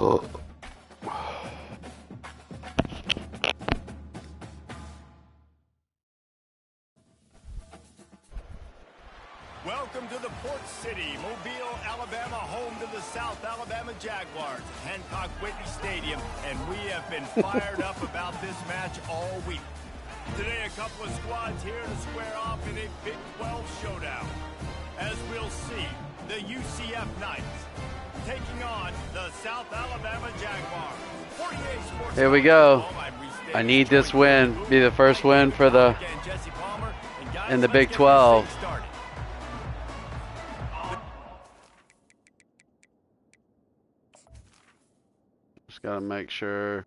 Welcome to the Port City, Mobile, Alabama, home to the South Alabama Jaguars, Hancock Whitney Stadium, and we have been fired up about this match all week. Today, a couple of squads here to square off in a Big 12 showdown. As we'll see, the UCF Knights taking on the South Alabama Jaguars. Here we go. I need this win. Be the first win for the in the Big 12. Just gotta make sure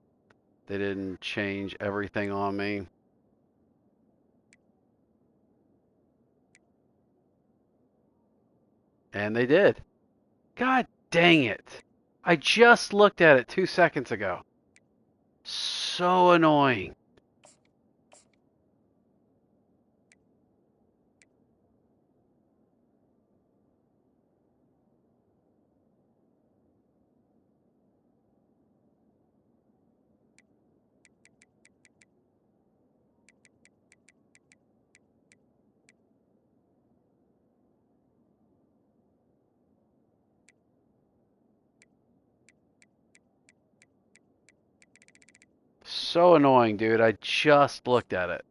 they didn't change everything on me. And they did. God dang it. I just looked at it 2 seconds ago. So annoying. So annoying, dude. I just looked at it.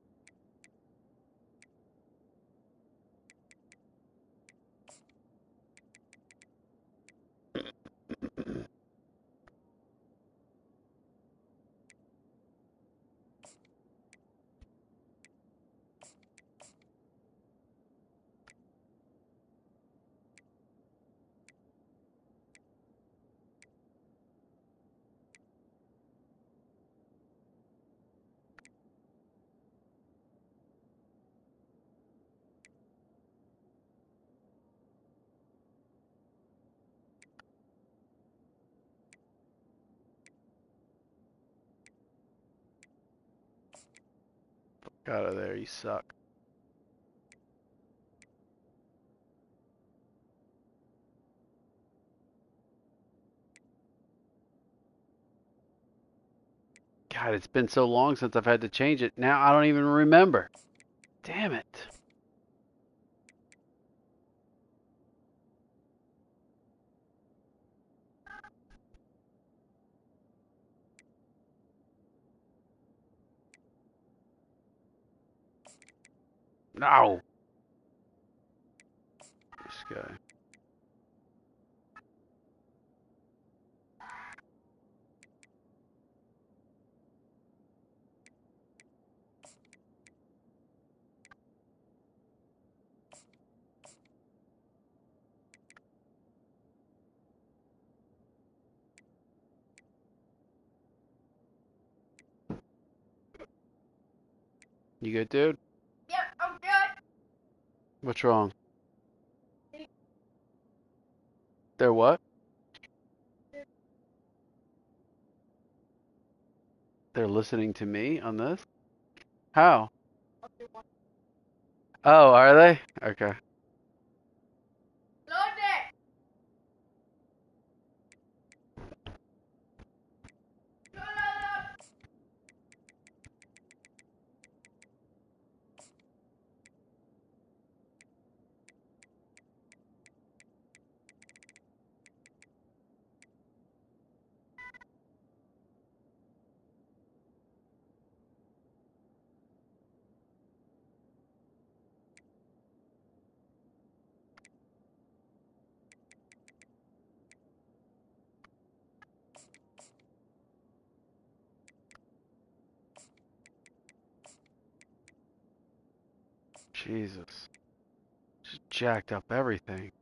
Fuck out of there, you suck. God, it's been so long since I've had to change it. Now I don't even remember. Damn it. No. This guy. You good, dude? Yep, I'm good. What's wrong? They're what? They're listening to me on this? How? Oh, are they? Okay. Load it. Load up. Jesus. Just jacked up everything.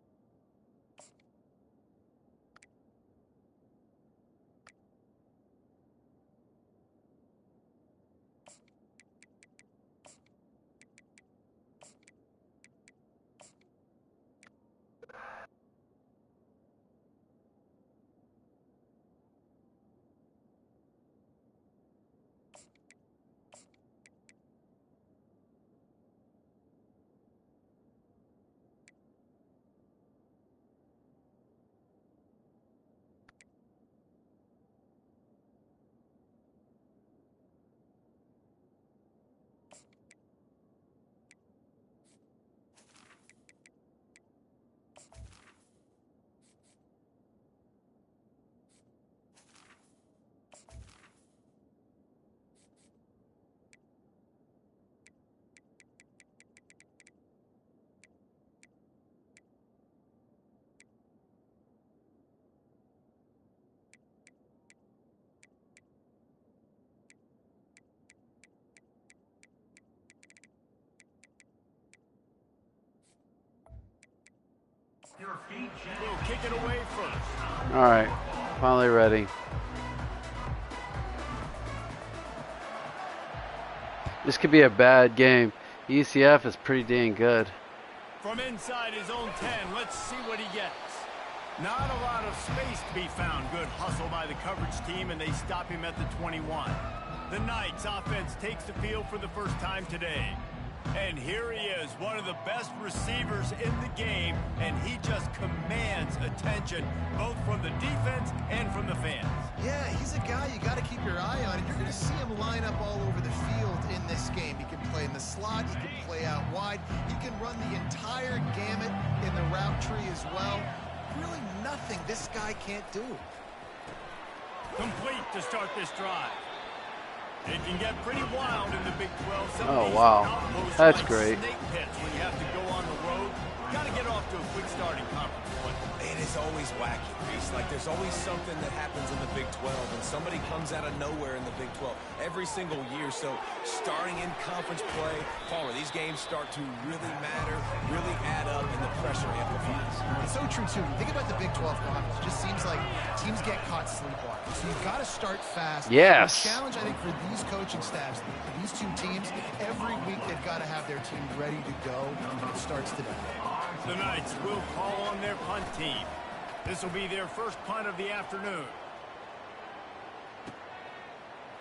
We'll kick it away first. All right, finally ready. This could be a bad game. UCF is pretty dang good. From inside his own 10, let's see what he gets. Not a lot of space to be found. Good hustle by the coverage team, and they stop him at the 21. The Knights offense takes the field for the first time today. And here he is, one of the best receivers in the game, and he just commands attention, both from the defense and from the fans. Yeah, he's a guy you got to keep your eye on, and you're going to see him line up all over the field in this game. He can play in the slot, he can play out wide, he can run the entire gamut in the route tree as well. Really nothing this guy can't do. Complete to start this drive. It can get pretty wild in the Big 12. Some Oh, of these wow. outposts That's like great. Snake pits when you have to go on the road. Got to get off to a quick start in conference play. It is always wacky, Reese. Like, there's always something that happens in the Big 12, and somebody comes out of nowhere in the Big 12 every single year. So, starting in conference play, Palmer, these games start to really matter, really add up, and the pressure amplifies. It's so true, too. Think about the Big 12 conference. It just seems like teams get caught sleepwalking. So you've got to start fast. Yes. The challenge, I think, for these coaching staffs, for these two teams, every week they've got to have their team ready to go. It starts today. The Knights will call on their punt team. This will be their first punt of the afternoon.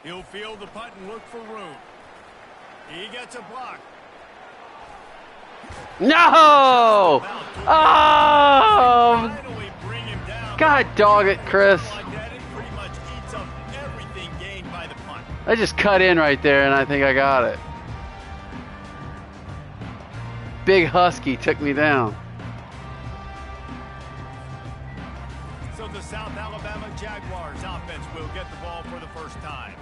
He'll field the punt and look for room. He gets a block. No! Oh! Finally bring him down. God dog it, Chris. Like that, it pretty much eats up everything gained by the punt. I just cut in right there, and I think I got it. Big Husky took me down. So the South Alabama Jaguars offense will get the ball for the first time.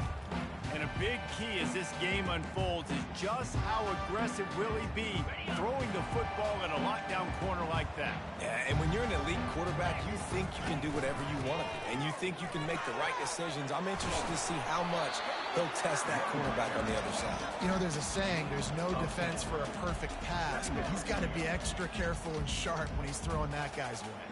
And a big key as this game unfolds is just how aggressive will he be throwing the football in a lockdown corner like that. Yeah, and when you're an elite quarterback, you think you can do whatever you want to do, and you think you can make the right decisions. I'm interested to see how much he'll test that quarterback on the other side. You know, there's a saying, there's no defense for a perfect pass, but he's got to be extra careful and sharp when he's throwing that guy's way.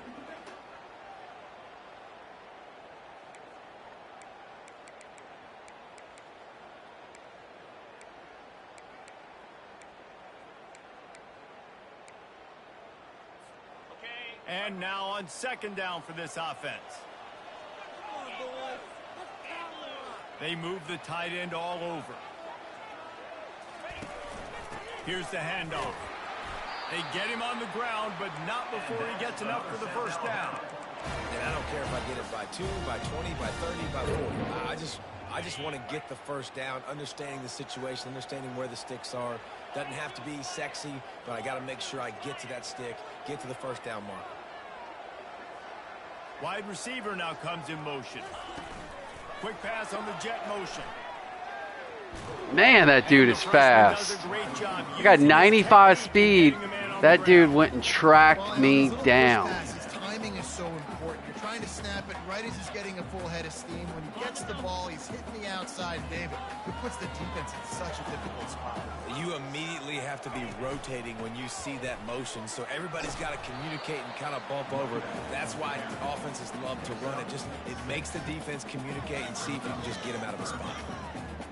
And now on second down for this offense. They move the tight end all over. Here's the handoff. They get him on the ground, but not before he gets enough for the first down. And I don't care if I get it by 2, by 20, by 30, by 40. I just want to get the first down, understanding the situation, understanding where the sticks are. Doesn't have to be sexy, but I got to make sure I get to that stick, get to the first down mark. Wide receiver now comes in motion. Quick pass on the jet motion. Man, that dude is fast. I got 95 speed. That dude went and tracked me down. His timing is so important. You're trying to snap it right as he's getting a full head of steam. When he gets the ball, he's hitting the outside. David, who puts the defense in such a difficult spot. You immediately have to be rotating when you see that motion, so everybody's got to communicate and kind of bump over. That's why offenses love to run it. It makes the defense communicate and see if you can just get him out of the spot.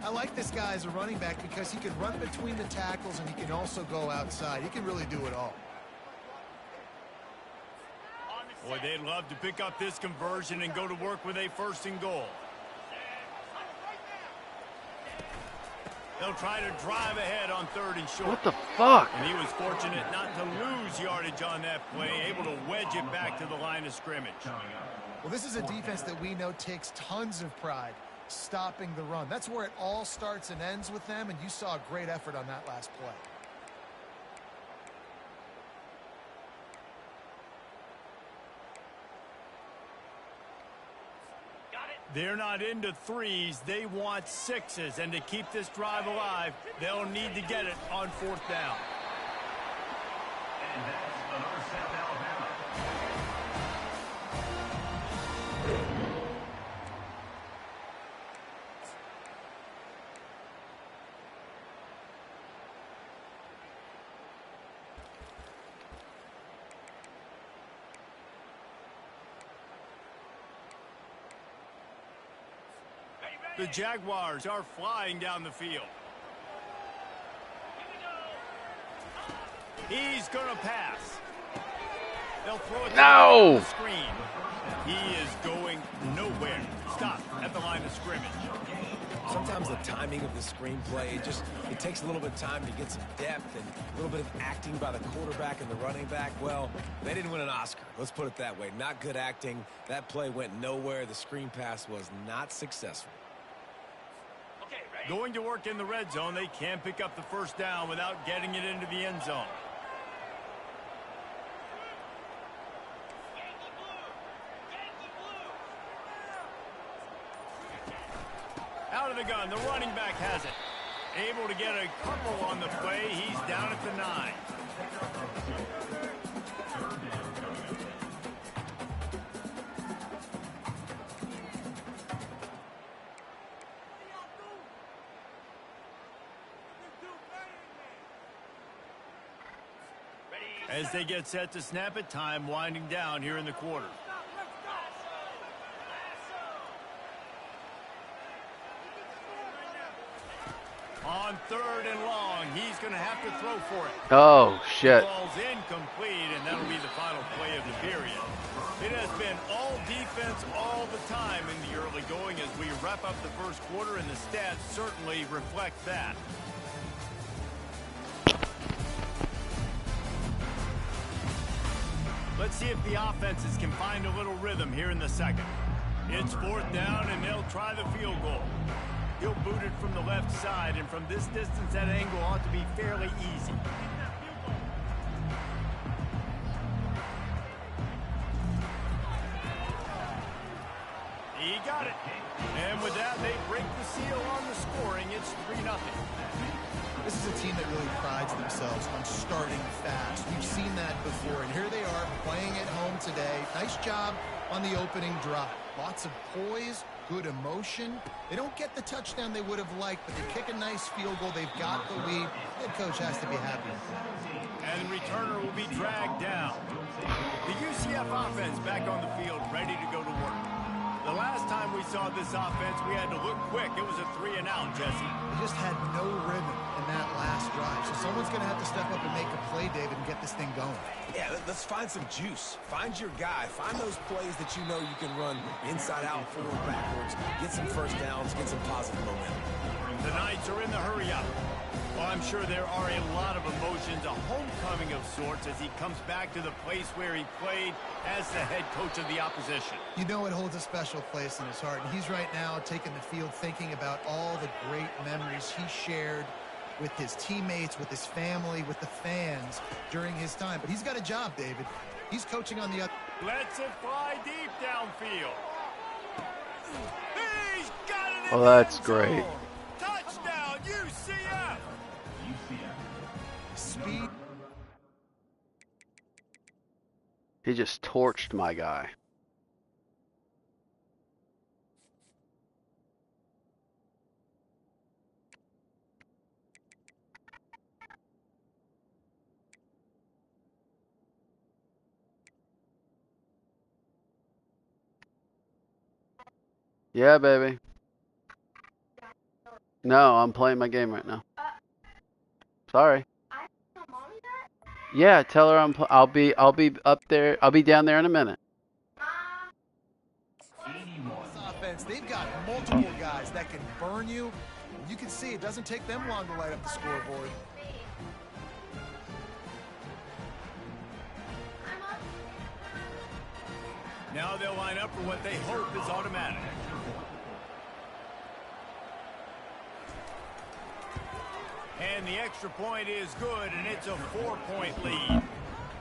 I like this guy as a running back because he can run between the tackles and he can also go outside. He can really do it all. Boy, they'd love to pick up this conversion and go to work with a first and goal. They'll try to drive ahead on third and short. What the fuck? And he was fortunate not to lose yardage on that play, able to wedge it back to the line of scrimmage. Well, this is a defense that we know takes tons of pride stopping the run. That's where it all starts and ends with them, and you saw a great effort on that last play. They're not into threes, they want sixes, and to keep this drive alive, they'll need to get it on fourth down. And that's another South Alabama. The Jaguars are flying down the field. He's going to pass. They'll throw it down the screen. He is going nowhere. Stop at the line of scrimmage. Sometimes the timing of the screenplay, it takes a little bit of time to get some depth and a little bit of acting by the quarterback and the running back. Well, they didn't win an Oscar. Let's put it that way. Not good acting. That play went nowhere. The screen pass was not successful. Going to work in the red zone. They can't pick up the first down without getting it into the end zone. Out of the gun, the running back has it. Able to get a couple on the play. He's down at the 9. As they get set to snap it, time winding down here in the quarter. On 3rd and long, he's going to have to throw for it. Oh, shit. Ball's incomplete, and that'll be the final play of the period. It has been all defense all the time in the early going as we wrap up the first quarter, and the stats certainly reflect that. Let's see if the offenses can find a little rhythm here in the second. It's 4th down, and they'll try the field goal. He'll boot it from the left side, and from this distance, that angle ought to be fairly easy. He got it. And with that, they break the seal on the scoring. It's 3-0. This is a team that really prides themselves on starting fast. We've seen that before, and here they are playing at home today. Nice job on the opening drive. Lots of poise, good emotion. They don't get the touchdown they would have liked, but they kick a nice field goal. They've got the lead. Head coach has to be happy. And the returner will be dragged down. The UCF offense back on the field, ready to go to work. The last time we saw this offense, we had to look quick. It was a 3-and-out, Jesse. They just had no rhythm in that last drive. So someone's going to have to step up and make a play, David, and get this thing going. Yeah, let's find some juice. Find your guy. Find those plays that you know you can run inside out, forward, backwards. Get some first downs. Get some positive momentum. The Knights are in the hurry-up. Well, I'm sure there are a lot of emotions, a homecoming of sorts, as he comes back to the place where he played as the head coach of the opposition. You know it holds a special place in his heart, and he's right now taking the field thinking about all the great memories he shared with his teammates, with his family, with the fans during his time. But he's got a job, David. He's coaching on the other. Lets it fly deep downfield. He's got it in Oh, the that's end zone. great. Touchdown, UCF. Speed. He just torched my guy. Yeah, baby. No, I'm playing my game right now. Sorry. I tell mommy that? Yeah, tell her I'll be up there. I'll be down there in a minute. This offense, they've got multiple guys that can burn you. You can see it doesn't take them long to light up the scoreboard. Now they'll line up for what they hope is automatic. And the extra point is good, and it's a 4-point lead.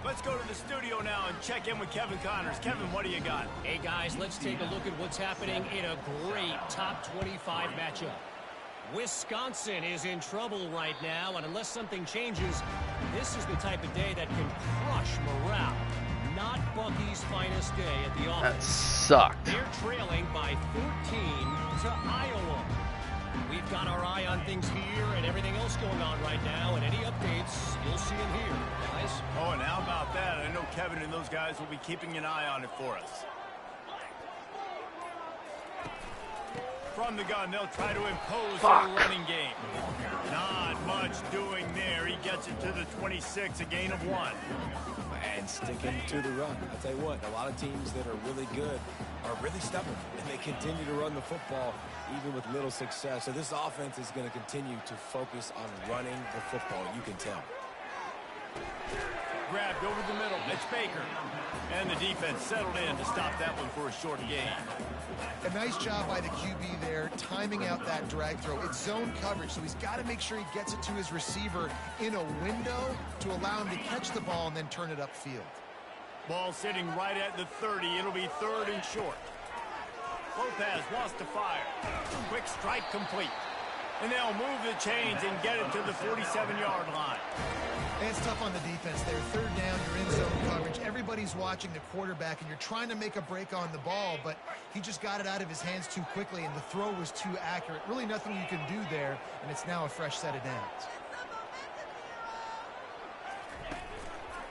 Let's go to the studio now and check in with Kevin Connors. Kevin, what do you got? Hey, guys, let's take a look at what's happening in a great top 25 matchup. Wisconsin is in trouble right now, and unless something changes, this is the type of day that can crush morale. Not Bucky's finest day at the office. That sucked. They're trailing by 14 to Iowa. We've got our eye on things here and everything else going on right now, and any updates, you'll see them here, guys. Oh, and how about that? I know Kevin and those guys will be keeping an eye on it for us. From the gun, they'll try to impose Fuck. their running game. Not much doing there. He gets it to the 26, a gain of 1. And sticking to the run. I'll tell you what, a lot of teams that are really good are really stubborn, and they continue to run the football even with little success. So this offense is going to continue to focus on running the football, you can tell. Grabbed over the middle. It's Baker. And the defense settled in to stop that one for a short gain. A nice job by the QB there, timing out that drag throw. It's zone coverage, so he's got to make sure he gets it to his receiver in a window to allow him to catch the ball and then turn it upfield. Ball sitting right at the 30. It'll be 3rd and short. Lopez wants to fire. Quick strike complete. And they'll move the chains and get it to the 47-yard line. And it's tough on the defense there. 3rd down, you're in zone coverage. Everybody's watching the quarterback, and you're trying to make a break on the ball, but he just got it out of his hands too quickly, and the throw was too accurate. Really nothing you can do there, and it's now a fresh set of downs.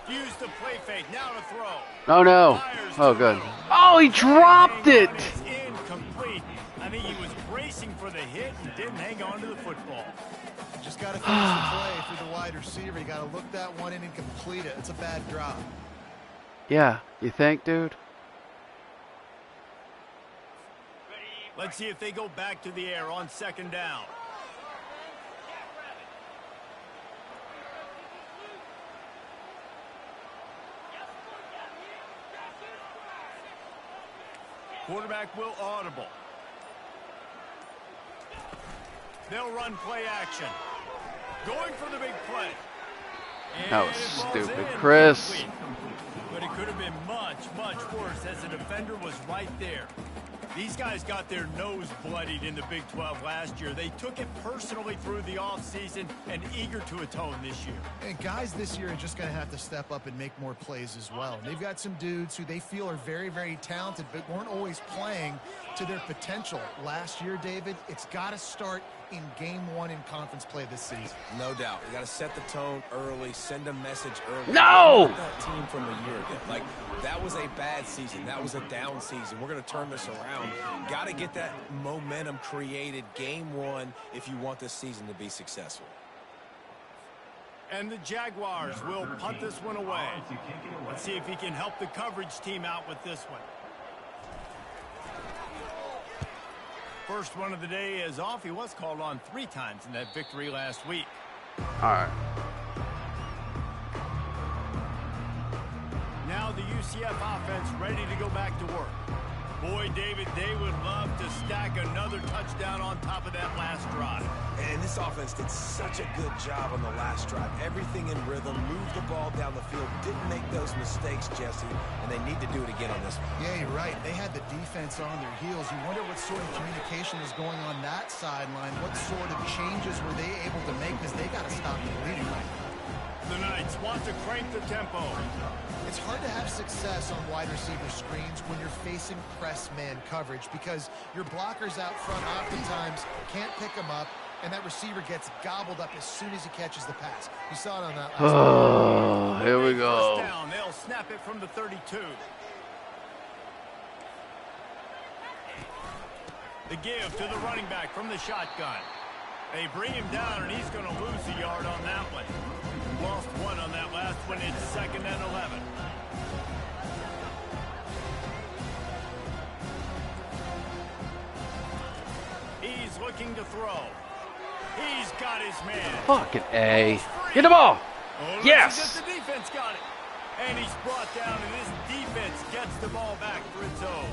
Use the play fake. Now to throw. Oh no. Fires Oh to good. middle. Oh, he dropped it. And it's incomplete. I think he was bracing for the hit and didn't hang on to the football. You just got to finish the play for the wide receiver. You got to look that one in and complete it. It's a bad drop. Yeah, you think, dude? Let's see if they go back to the air on 2nd down. Quarterback will audible. They'll run play action. Going for the big play. And That was it falls stupid, in, Chris. complete. But it could have been much, much worse as the defender was right there. These guys got their nose bloodied in the Big 12 last year. They took it personally through the offseason and eager to atone this year. And guys this year are just going to have to step up and make more plays as well. They've got some dudes who they feel are very, very talented, but weren't always playing to their potential. Last year, David, it's got to start in game 1 in conference play this season. No doubt. You got to set the tone early, send a message early. No! Look at that team from a year ago. Like, that was a bad season. That was a down season. We're going to turn this around. Got to get that momentum created game 1 if you want this season to be successful. And the Jaguars will punt this one away. Let's see if he can help the coverage team out with this one. First one of the day is off. He was called on 3 times in that victory last week. All right. Now the UCF offense ready to go back to work. Boy, David, they would love to stack another touchdown on top of that last drive. And this offense did such a good job on the last drive. Everything in rhythm, moved the ball down the field, didn't make those mistakes, Jesse, and they need to do it again on this one. Yeah, you're right. They had the defense on their heels. You wonder what sort of communication was going on that sideline. What sort of changes were they able to make because they got to stop the bleeding right now. The Knights want to crank the tempo. It's hard to have success on wide receiver screens when you're facing press man coverage because your blockers out front oftentimes can't pick them up, and that receiver gets gobbled up as soon as he catches the pass. You saw it on that last Oh, here we First go. down. They'll snap it from the 32. The give to the running back from the shotgun. They bring him down, and he's going to lose a yard on that one. Lost 1 on that last one. It's 2nd and 11. He's looking to throw. He's got his man. Fucking A. Get the ball. Oh, let's Yes. see if the defense got it. And he's brought down, and this defense gets the ball back for its own.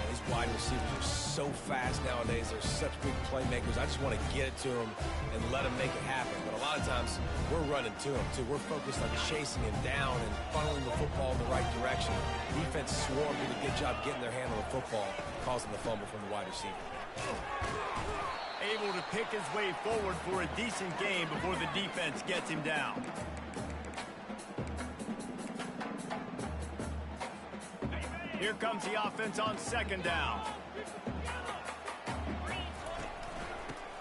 These wide receivers are so fast nowadays. They're such big playmakers. I just want to get it to them and let them make it happen. But a lot of times, we're running to them, too. We're focused on chasing him down and funneling the football in the right direction. Defense swarmed, did a good job getting their hand on the football, causing the fumble from the wide receiver. Able to pick his way forward for a decent game before the defense gets him down. Here comes the offense on 2nd down.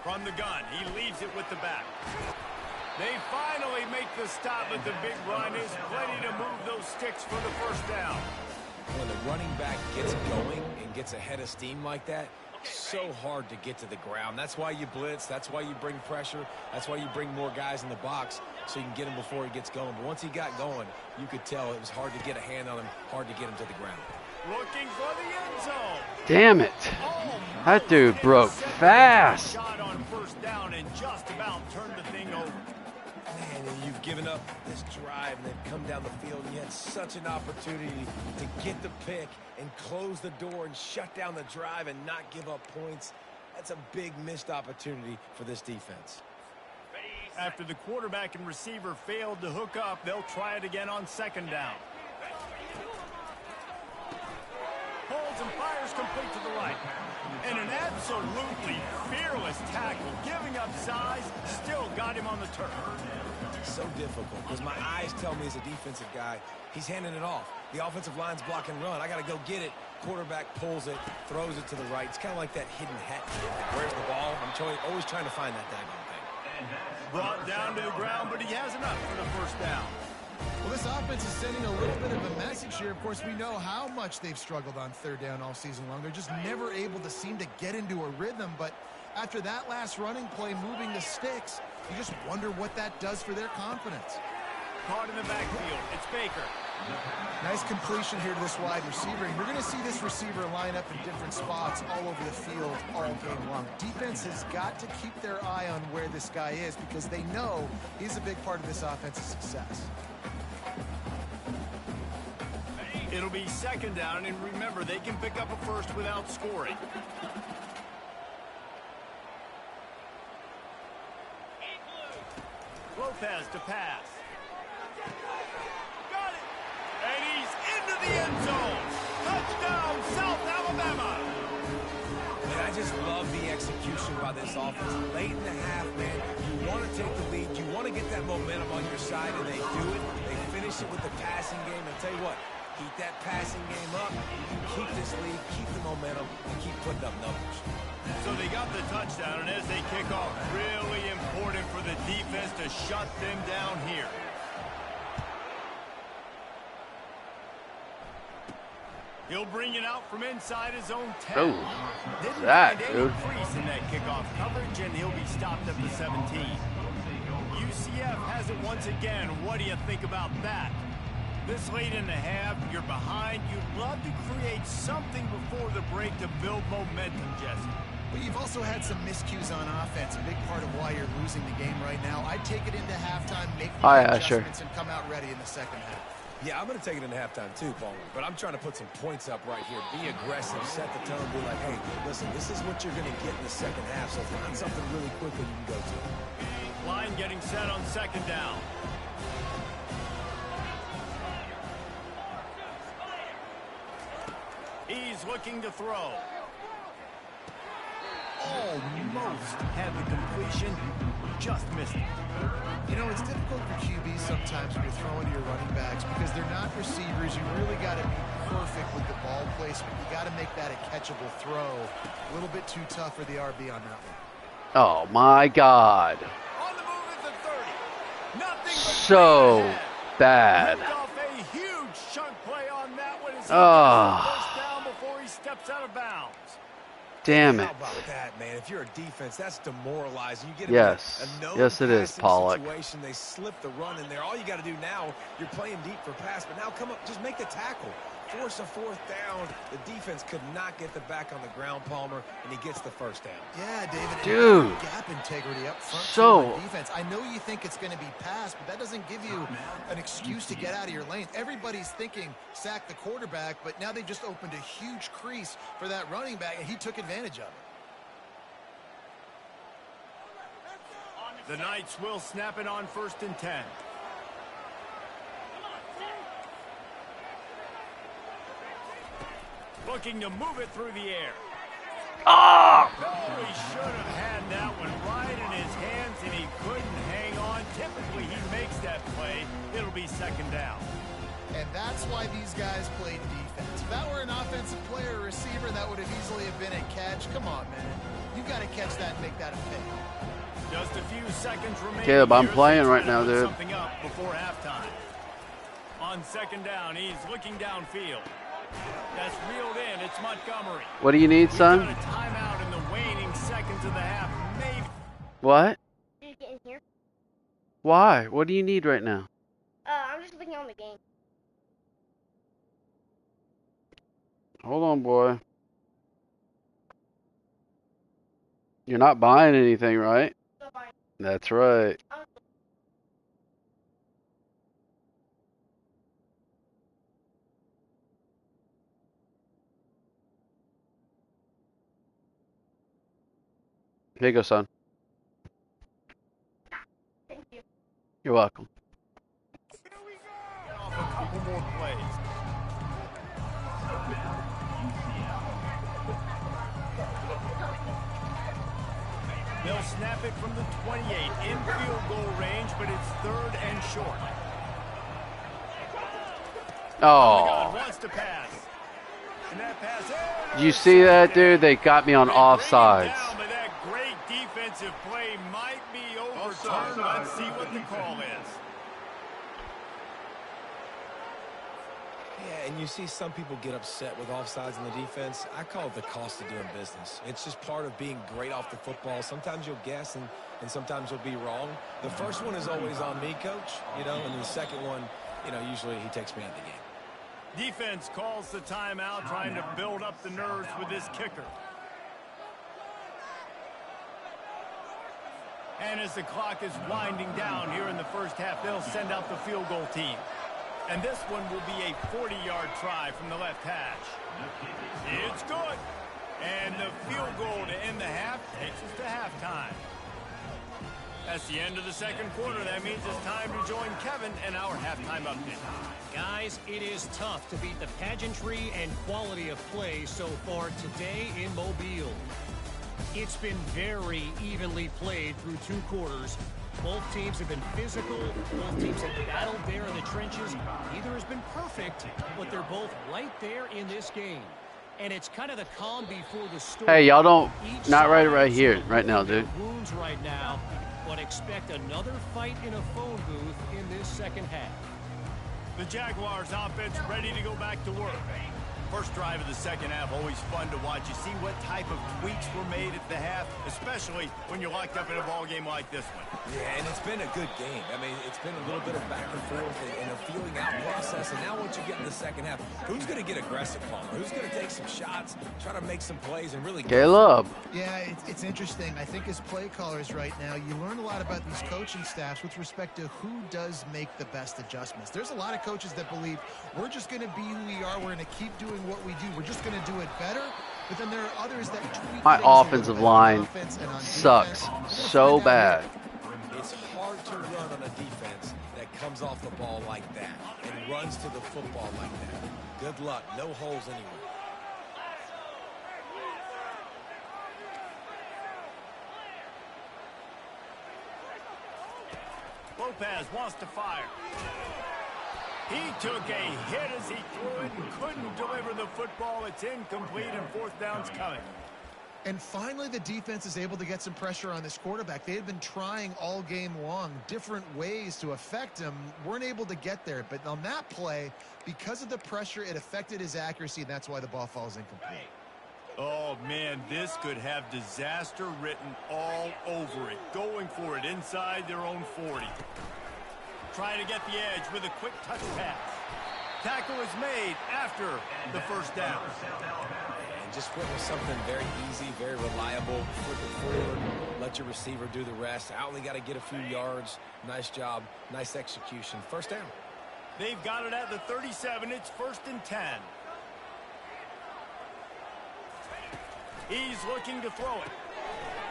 From the gun, he leaves it with the back. They finally make the stop, but the big run is plenty to move those sticks for the 1st down. When the running back gets going and gets ahead of steam like that, so hard to get to the ground. That's why you blitz. That's why you bring pressure. That's why you bring more guys in the box so you can get him before he gets going. But once he got going, you could tell it was hard to get a hand on him, hard to get him to the ground. Looking for the end zone. Damn it. That dude broke fast. Shot on first down and just about turned the thing over. Man, and you've given up this drive and then come down the field, and you had such an opportunity to get the pick and close the door and shut down the drive and not give up points. That's a big missed opportunity for this defense. After the quarterback and receiver failed to hook up, they'll try it again on second down. Holds and fires complete to the right. And an absolutely fearless tackle, giving up size, still got him on the turf. So difficult because my eyes tell me as a defensive guy, he's handing it off. The offensive line's block and run. I got to go get it. Quarterback pulls it, throws it to the right. It's kind of like that hidden hat trick. Where's the ball? I'm always trying to find that daggone thing. Brought down to the ground, but he has enough for the first down. Well, this offense is sending a little bit of a message here. Of course, we know how much they've struggled on third down all season long. They're just never able to seem to get into a rhythm. But after that last running play, moving the sticks, you just wonder what that does for their confidence. Caught in the backfield. It's Baker. Nice completion here to this wide receiver. And you're going to see this receiver line up in different spots all over the field all game long. Defense has got to keep their eye on where this guy is because they know he's a big part of this offense's success. It'll be second down, and remember, they can pick up a first without scoring. Lopez to pass. Got it! And he's into the end zone. Touchdown, South Alabama! And I just love the execution by this offense. Late in the half, man, you want to take the lead. You want to get that momentum on your side, and they do it. They finish it with the passing game. And tell you what, keep that passing game up. You can keep this lead, keep the momentum, and keep putting up numbers. So they got the touchdown, and as they kick off, really important for the defense to shut them down here. He'll bring it out from inside his own 10. Oh, Didn't that, find dude. any crease in that kickoff coverage, and he'll be stopped at the 17. UCF has it once again. What do you think about that? This late in the half, you're behind. You'd love to create something before the break to build momentum, Jesse. But you've also had some miscues on offense, a big part of why you're losing the game right now. I'd take it into halftime, make the adjustments, and come out ready in the second half. Yeah, I'm going to take it into halftime too, Palmer. But I'm trying to put some points up right here. Be aggressive, set the tone, be like, hey, listen, this is what you're going to get in the second half. So find something really quickly you can go to. Line getting set on second down. He's looking to throw. Almost had the completion, just missed it. You know, it's difficult for QBs sometimes when you're throwing to your running backs because they're not receivers. You really got to be perfect with the ball placement. You got to make that a catchable throw. A little bit too tough for the RB on that one. Oh, my God. On the move at the 30. Nothing but So bad. Ripped off a huge chunk play on that one as he Oh. gets the first down before he steps out of bounds. Damn it. How about that, man? If you're a defense, that's demoralizing. You get Yes. a no Yes, it is, passing Pollock. situation. They slip the run in there. All you got to do now, you're playing deep for pass, but now come up, just make the tackle. Force a fourth down. The defense could not get the back on the ground, Palmer, and he gets the first down. Yeah, David. Dude. Gap integrity up front. So- too on defense. I know you think it's going to be pass, but that doesn't give you an excuse to get out of your lane. Everybody's thinking sack the quarterback, but now they just opened a huge crease for that running back, and he took advantage of it. The Knights will snap it on 1st and 10. Looking to move it through the air. Oh! Oh, he should have had that one right in his hands, and he couldn't hang on. Typically, he makes that play. It'll be second down. And that's why these guys played defense. If that were an offensive player or receiver, that would have easily have been a catch. Come on, man. You've got to catch that and make that a pick. Just a few seconds remaining. Caleb, I'm here. playing They're right trying now, to put dude. Something up before halftime. On second down, he's looking downfield. That's reeled in. It's Montgomery. What do you need, We've son? got a timeout in What? Did you get in here? Why? What do you need right now? I'm just looking on the game. Hold on, boy. You're not buying anything, right? So fine. That's right. Here you go, son. Thank you. You're welcome. Off a couple more plays. They'll snap it from the 28 in field goal range, but it's 3rd and short. Oh. Wants to pass. And that pass. Did you see that, dude? They got me on offsides. But that great defensive play might be overturned. Let's see what the call is. Yeah, and you see some people get upset with offsides in the defense. I call it the cost of doing business. It's just part of being great off the football. Sometimes you'll guess and sometimes you'll be wrong. The first one is always on me, coach, and then the second one, usually he takes me out of the game. Defense calls the timeout, trying to build up the nerves with this kicker. And as the clock is winding down here in the first half, they'll send out the field goal team. And this one will be a 40-yard try from the left hash. It's good. And the field goal to end the half takes us to halftime. That's the end of the second quarter. That means it's time to join Kevin and our halftime update. Guys, it is tough to beat the pageantry and quality of play so far today in Mobile. It's been very evenly played through 2 quarters. Both teams have been physical. Both teams have battled there in the trenches. Neither has been perfect, but they're both right there in this game. And it's kind of the calm before the storm. Hey, y'all don't. Not right here, right now, dude. Wounds right now, but expect another fight in a phone booth in this second half. The Jaguars offense ready to go back to work. First drive of the second half, always fun to watch. You see what type of tweaks were made at the half, especially when you're locked up in a ball game like this one. Yeah, and it's been a good game. I mean, it's been a little bit of back and forth and a feeling out process. And now once you get in the second half, who's going to get aggressive, Palmer? Who's going to take some shots, try to make some plays, and really... Caleb. Yeah, it's interesting. I think as play callers right now, you learn a lot about these coaching staffs with respect to who does make the best adjustments. There's a lot of coaches that believe we're just going to be who we are. We're going to keep doing what we do. We're just going to do it better. But then there are others that tweak My things offensive line offense and on sucks defense. so bad. It's hard to run on a defense that comes off the ball like that and runs to the football like that. Good luck. No holes anywhere. Lopez wants to fire. He took a hit as he threw it and couldn't deliver the football. It's incomplete and 4th down's coming. And finally, the defense is able to get some pressure on this quarterback. They had been trying all game long different ways to affect him. Weren't able to get there. But on that play, because of the pressure, it affected his accuracy, and that's why the ball falls incomplete. Oh, man, this could have disaster written all over it. Going for it inside their own 40. Trying to get the edge with a quick touch pass. Tackle is made after the first down. And just went with something very easy, very reliable. Flip it forward, let your receiver do the rest. I only got to get a few yards. Nice job, nice execution. First down. They've got it at the 37. It's 1st and 10. He's looking to throw it.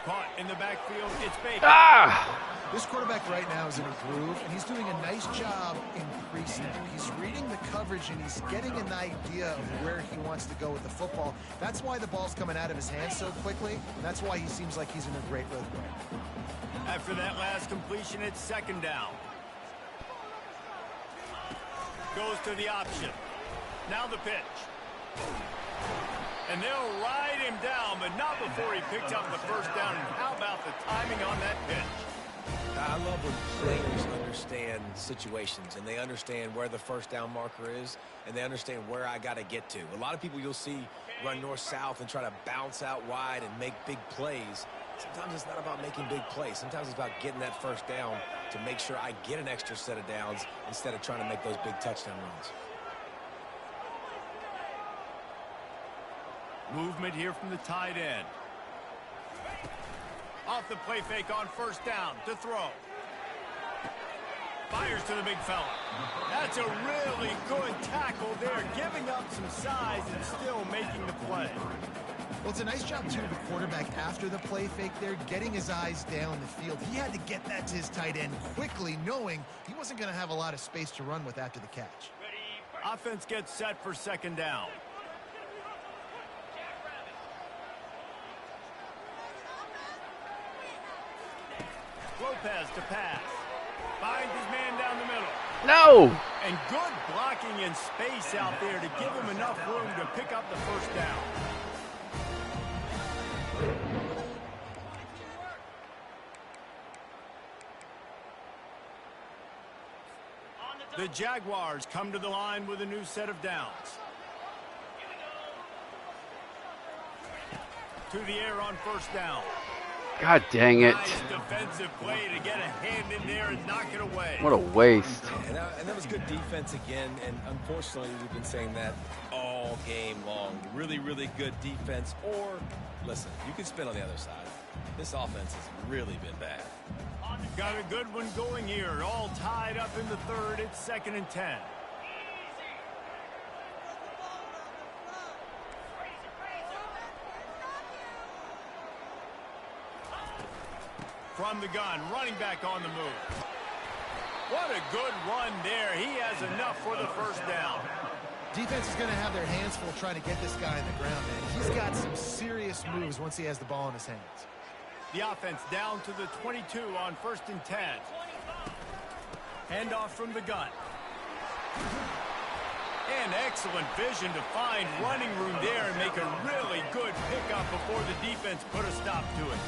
Caught in the backfield. It's Baker. Ah! This quarterback right now is in a groove, and he's doing a nice job in pre-snap. He's reading the coverage, and he's getting an idea of where he wants to go with the football. That's why the ball's coming out of his hands so quickly, and that's why he seems like he's in a great rhythm. After that last completion, it's 2nd down. Goes to the option. Now the pitch. And they'll ride him down, but not before he picks up the first down. And how about the timing on that pitch? I love when players understand situations and they understand where the first down marker is and they understand where I got to get to. A lot of people you'll see run north-south and try to bounce out wide and make big plays. Sometimes it's not about making big plays. Sometimes it's about getting that first down to make sure I get an extra set of downs instead of trying to make those big touchdown runs. Movement here from the tight end. Off the play fake on first down to throw. Fires to the big fella. That's a really good tackle there, giving up some size and still making the play. Well, it's a nice job, too, of the quarterback after the play fake there, getting his eyes down the field. He had to get that to his tight end quickly, knowing he wasn't going to have a lot of space to run with after the catch. Offense gets set for second down. Lopez to pass. Finds his man down the middle. No! And good blocking in space out there to give him enough room to pick up the first down. The Jaguars come to the line with a new set of downs. To the air on first down. God dang it. Nice defensive play to get a hand in there and knock it away. What a waste. And that was good defense again, and unfortunately we've been saying that all game long. Really, really good defense, or, listen, you can spin on the other side. This offense has really been bad. Got a good one going here. All tied up in the third. It's 2nd and 10. From the gun, running back on the move. What a good run there. He has enough for the first down. Defense is going to have their hands full trying to get this guy in the ground, man. He's got some serious moves once he has the ball in his hands. The offense down to the 22 on 1st and 10. Handoff from the gun. And excellent vision to find running room there and make a really good pickup before the defense put a stop to it.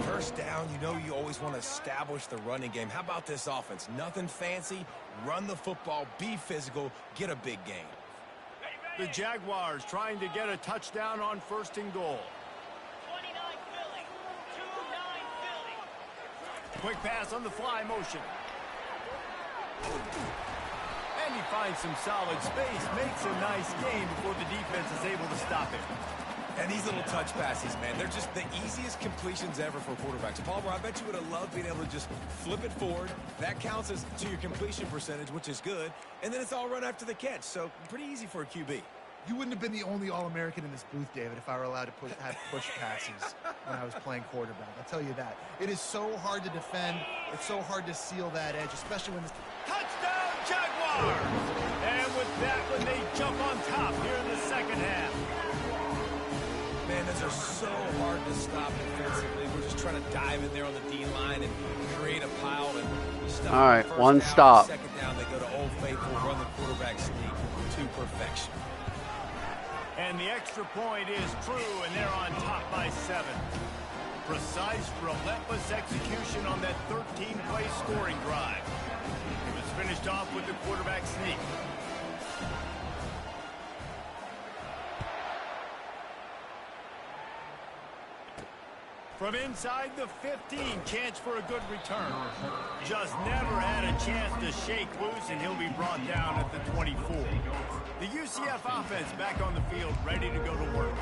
First down, you know you always want to establish the running game. How about this offense? Nothing fancy. Run the football, be physical, get a big gain. The Jaguars trying to get a touchdown on 1st and goal. Quick pass on the fly motion. And he finds some solid space, makes a nice gain before the defense is able to stop it. And these little touch passes, man, they're just the easiest completions ever for quarterbacks. Palmer, I bet you would have loved being able to just flip it forward. That counts as to your completion percentage, which is good. And then it's all run after the catch, so pretty easy for a QB. You wouldn't have been the only All-American in this booth, David, if I were allowed to have push passes when I was playing quarterback. I'll tell you that. It is so hard to defend. It's so hard to seal that edge, especially when this... Touchdown, Jaguars! And with that one, they jump on top here in the second half. Man, those are so hard to stop defensively. We're just trying to dive in there on the D-line and create a pile. And stuff. All right, First one down, stop. Second down, they go to Old Faithful, run the quarterback sneak to perfection. And the extra point is true, and they're on top by 7. Precise, relentless execution on that 13-play scoring drive. It was finished off with the quarterback sneak. From inside the 15, chance for a good return. Just never had a chance to shake loose, and he'll be brought down at the 24. The UCF offense back on the field, ready to go to work.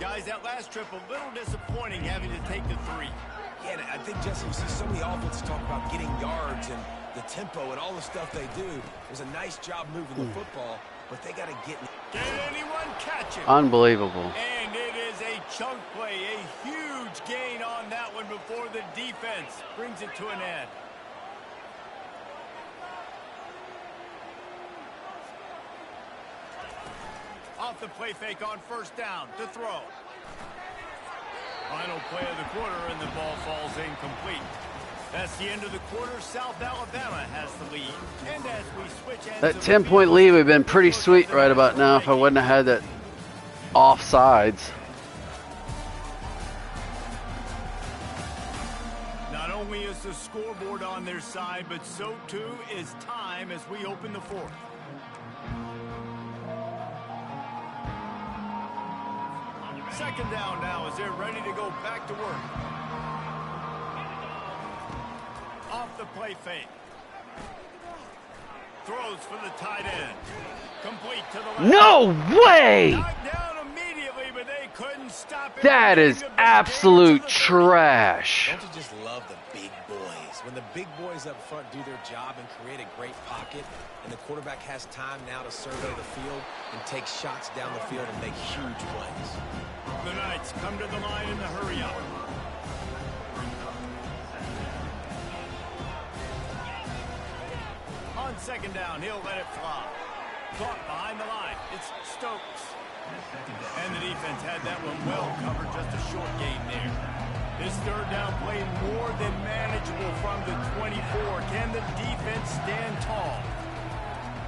Guys, that last trip a little disappointing having to take the 3. Yeah, and I think, Jesse, you see so many offenses talk about getting yards and the tempo and all the stuff they do. There's a nice job moving the football, but they got to get... Can anyone catch him? Unbelievable. And it is a chunk play, a huge gain on that one before the defense brings it to an end. Off the play fake on first down to throw. Final play of the quarter, and the ball falls incomplete. That's the end of the quarter. South Alabama has the lead. And as we switch ends, That 10-point lead would have been pretty sweet right about now if I wouldn't have had that offsides. Not only is the scoreboard on their side, but so too is time as we open the fourth. Second down now as they're ready to go back to work. Off the play fake. Throws for the tight end. Complete to the left. No way! Knocked down immediately, but they couldn't stop it. That is absolute trash. Don't you just love the big boys? When the big boys up front do their job and create a great pocket, and the quarterback has time now to survey the field and take shots down the field and make huge plays. The Knights come to the line in the hurry-up. On second down, he'll let it fly. Caught behind the line. It's Stokes. And the defense had that one well covered. Just a short gain there. This third down play more than manageable from the 24. Can the defense stand tall?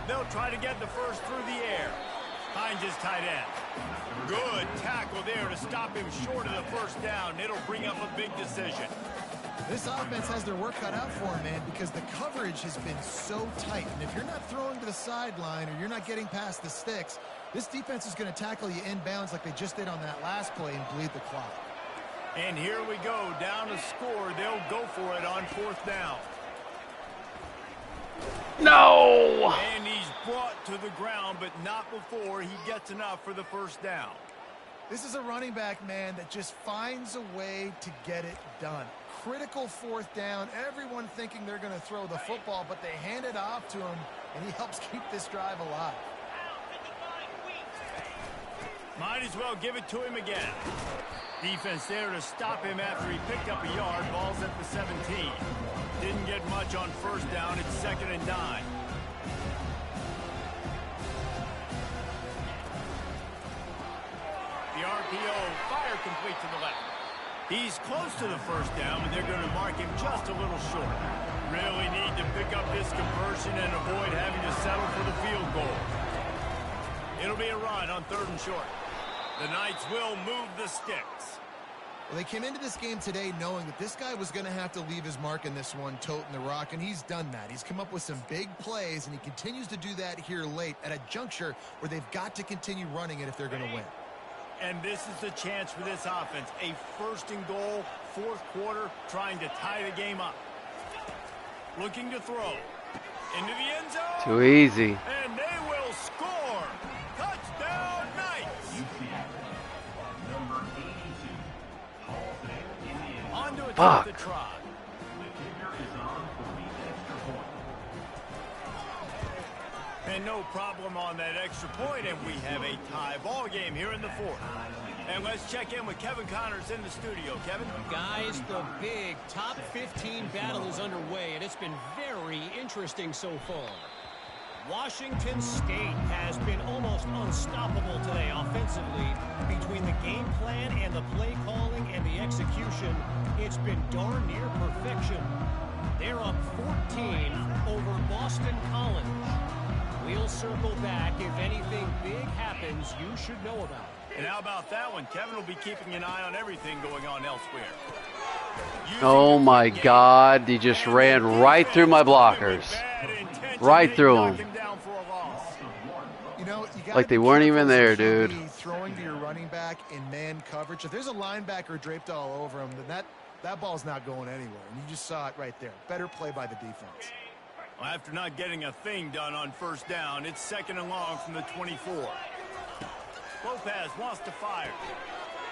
They'll try to get the first through the air. Hines is tight end. Good tackle there to stop him short of the first down. It'll bring up a big decision. This offense has their work cut out for them, man, because the coverage has been so tight. And if you're not throwing to the sideline or you're not getting past the sticks, this defense is going to tackle you inbounds like they just did on that last play and bleed the clock. And here we go, down to score. They'll go for it on fourth down. No! And he's brought to the ground, but not before he gets enough for the first down. This is a running back, man, that just finds a way to get it done. Critical fourth down, everyone thinking they're going to throw the football, but they hand it off to him, and he helps keep this drive alive. Might as well give it to him again. Defense there to stop him after he picked up a yard. Ball's at the 17. Didn't get much on first down. It's 2nd and 9. The RPO, fire complete to the left. He's close to the first down, but they're going to mark him just a little short. Really need to pick up this conversion and avoid having to settle for the field goal. It'll be a run on 3rd and short. The Knights will move the sticks. Well, they came into this game today knowing that this guy was going to have to leave his mark in this one, toting the rock, and he's done that. He's come up with some big plays, and he continues to do that here late at a juncture where they've got to continue running it if they're going to win. And this is the chance for this offense. A 1st and goal, 4th quarter, trying to tie the game up. Looking to throw. Into the end zone. Too easy. And they will score. Touchdown, Knights. Number 82, Halsey, Indiana. On to Fuck. attempt the try. The kicker is on for the extra point. And no problem on that extra point, and we have a tie ball game here in the 4th. And let's check in with Kevin Connors in the studio. Kevin? Guys, the big top 15 battle is underway, and it's been very interesting so far. Washington State has been almost unstoppable today offensively. Between the game plan and the play calling and the execution, it's been darn near perfection. They're up 14 over Boston College. We'll circle back. If anything big happens, you should know about it. And how about that one? Kevin will be keeping an eye on everything going on elsewhere. Oh my God, he just ran right through my blockers. Right through them. You know, you Like they weren't even there, dude. Throwing to your running back in man coverage. If there's a linebacker draped all over him, then that ball's not going anywhere. And you just saw it right there. Better play by the defense. Well, after not getting a thing done on first down, it's 2nd and long from the 24. Lopez wants to fire.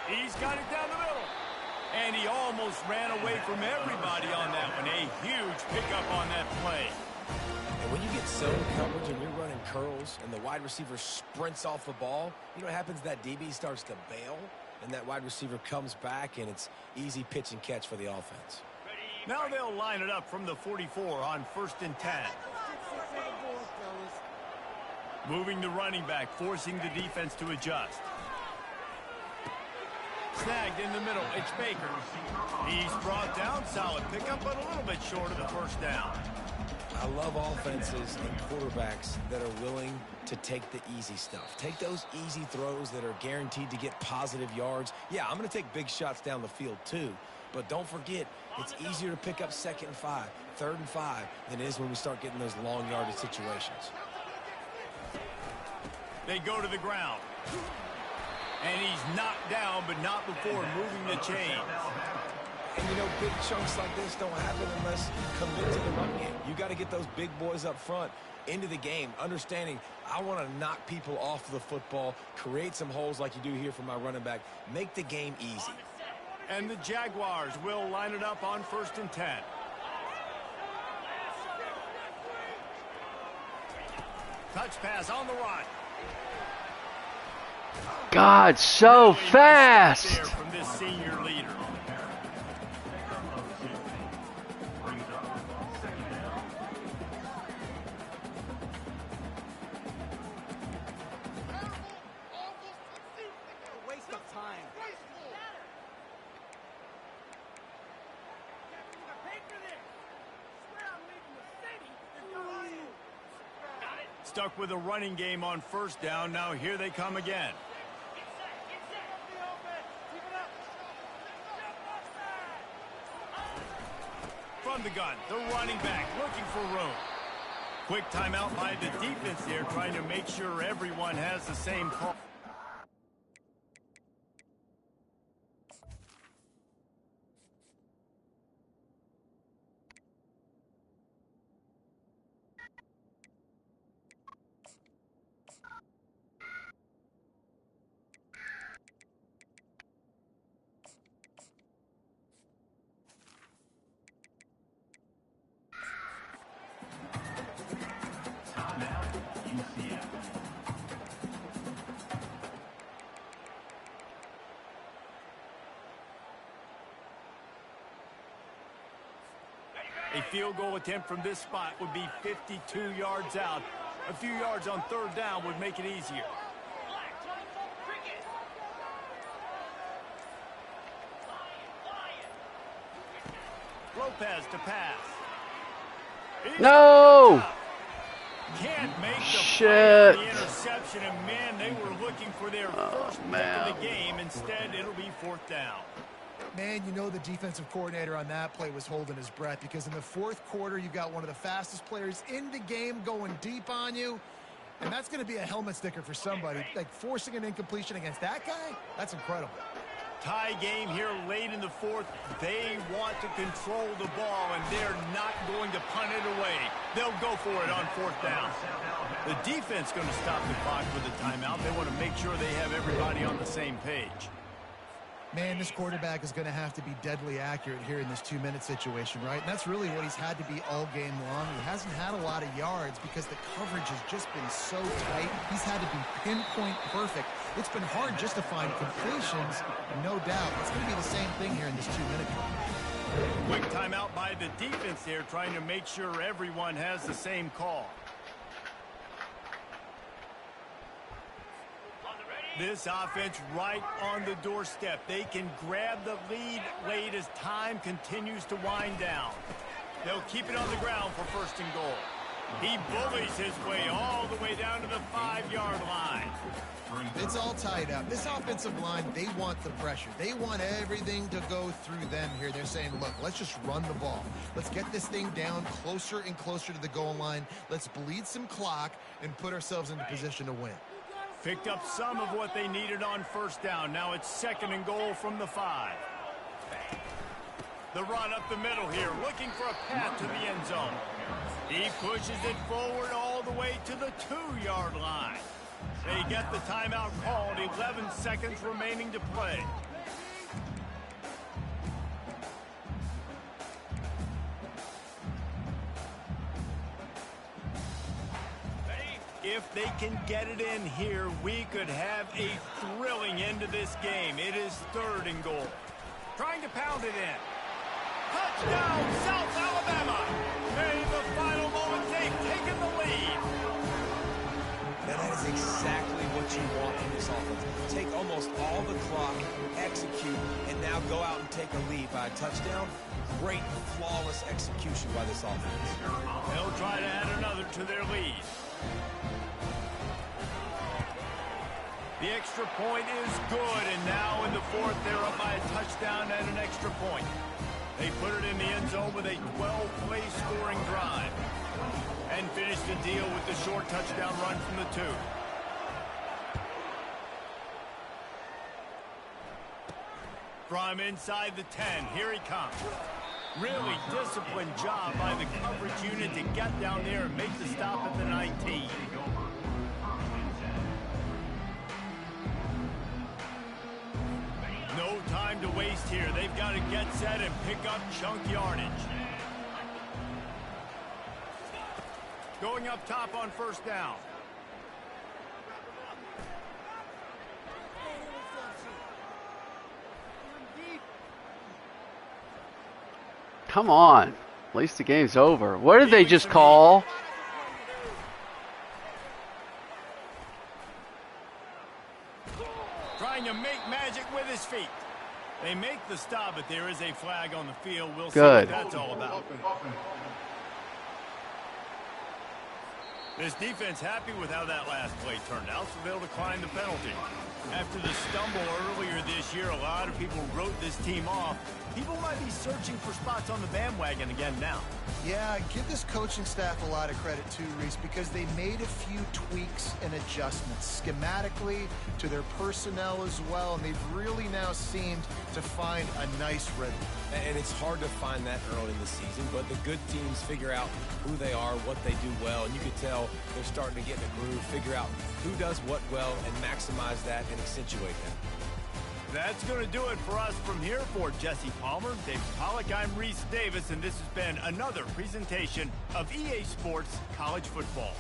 He's got it down the middle. And he almost ran away from everybody on that one. A huge pickup on that play. And when you get zone coverage and you're running curls and the wide receiver sprints off the ball, you know what happens? That DB starts to bail, and that wide receiver comes back, and it's easy pitch and catch for the offense. Now they'll line it up from the 44 on 1st and 10. Moving the running back, forcing the defense to adjust. Snagged in the middle, it's Baker. He's brought down, solid pickup, but a little bit short of the first down. I love offenses and quarterbacks that are willing to take the easy stuff. Take those easy throws that are guaranteed to get positive yards. Yeah, I'm going to take big shots down the field too. But don't forget, it's easier to pick up 2nd and 5, 3rd and 5 than it is when we start getting those long yardage situations. They go to the ground. And he's knocked down, but not before moving the chains. And, you know, big chunks like this don't happen unless you commit to the run game. You got to get those big boys up front into the game, understanding I want to knock people off the football, create some holes like you do here for my running back, make the game easy. And the Jaguars will line it up on 1st and 10. Touch pass on the run. God, so fast. There from this senior leader. Stuck with a running game on 1st down. Now here they come again. From the gun, the running back looking for room. Quick timeout by the defense there, trying to make sure everyone has the same call. A field goal attempt from this spot would be 52 yards out. A few yards on 3rd down would make it easier. Lopez to pass. No! Can't make the Shit. play on the interception, and man, they were looking for their first pick of the game. Instead, it'll be 4th down. Man, you know the defensive coordinator on that play was holding his breath, because in the 4th quarter, you got one of the fastest players in the game going deep on you, and that's going to be a helmet sticker for somebody. Like, forcing an incompletion against that guy, that's incredible. Tie game here late in the 4th. They want to control the ball, and they're not going to punt it away. They'll go for it on 4th down. The defense going to stop the clock with a timeout. They want to make sure they have everybody on the same page. Man, this quarterback is going to have to be deadly accurate here in this 2-minute situation, right? And that's really what he's had to be all game long. He hasn't had a lot of yards because the coverage has just been so tight. He's had to be pinpoint perfect. It's been hard just to find completions, no doubt. It's going to be the same thing here in this 2-minute clock. Quick timeout by the defense there, trying to make sure everyone has the same call. This offense right on the doorstep. They can grab the lead late as time continues to wind down. They'll keep it on the ground for 1st and goal. He bullies his way all the way down to the 5-yard line. It's all tied up. This offensive line, they want the pressure. They want everything to go through them here. They're saying, look, let's just run the ball. Let's get this thing down closer and closer to the goal line. Let's bleed some clock and put ourselves into position to win. Picked up some of what they needed on 1st down. Now it's 2nd and goal from the 5. The run up the middle here, looking for a path to the end zone. He pushes it forward all the way to the 2-yard line. They get the timeout called, 11 seconds remaining to play. If they can get it in here, we could have a thrilling end to this game. It is 3rd and goal. Trying to pound it in. Touchdown, South Alabama. In the final moments, they've taken the lead. And that is exactly what you want from this offense. Take almost all the clock, execute, and now go out and take a lead by a touchdown. Great, flawless execution by this offense. They'll try to add another to their lead. The extra point is good, and now in the fourth, they're up by a touchdown and an extra point. They put it in the end zone with a 12-play scoring drive and finish the deal with the short touchdown run from the 2. From inside the 10, here he comes. Really disciplined job by the coverage unit to get down there and make the stop at the 19. No time to waste here. They've got to get set and pick up chunk yardage. Going up top on first down. Come on. At least the game's over. What did they just call? Trying to make magic with his feet. They make the stop, but there is a flag on the field. We'll see what that's all about. This defense happy with how that last play turned out, so they'll decline the penalty. After the stumble earlier this year, a lot of people wrote this team off. People might be searching for spots on the bandwagon again now. Yeah, give this coaching staff a lot of credit too, Reese, because they made a few tweaks and adjustments schematically to their personnel as well, and they've really now seemed to find a nice rhythm. And it's hard to find that early in the season, but the good teams figure out who they are, what they do well, and you can tell they're starting to get in a groove, figure out who does what well, and maximize that and accentuate that. That's going to do it for us from here. For Jesse Palmer, Dave Pollock, I'm Reese Davis, and this has been another presentation of EA Sports College Football.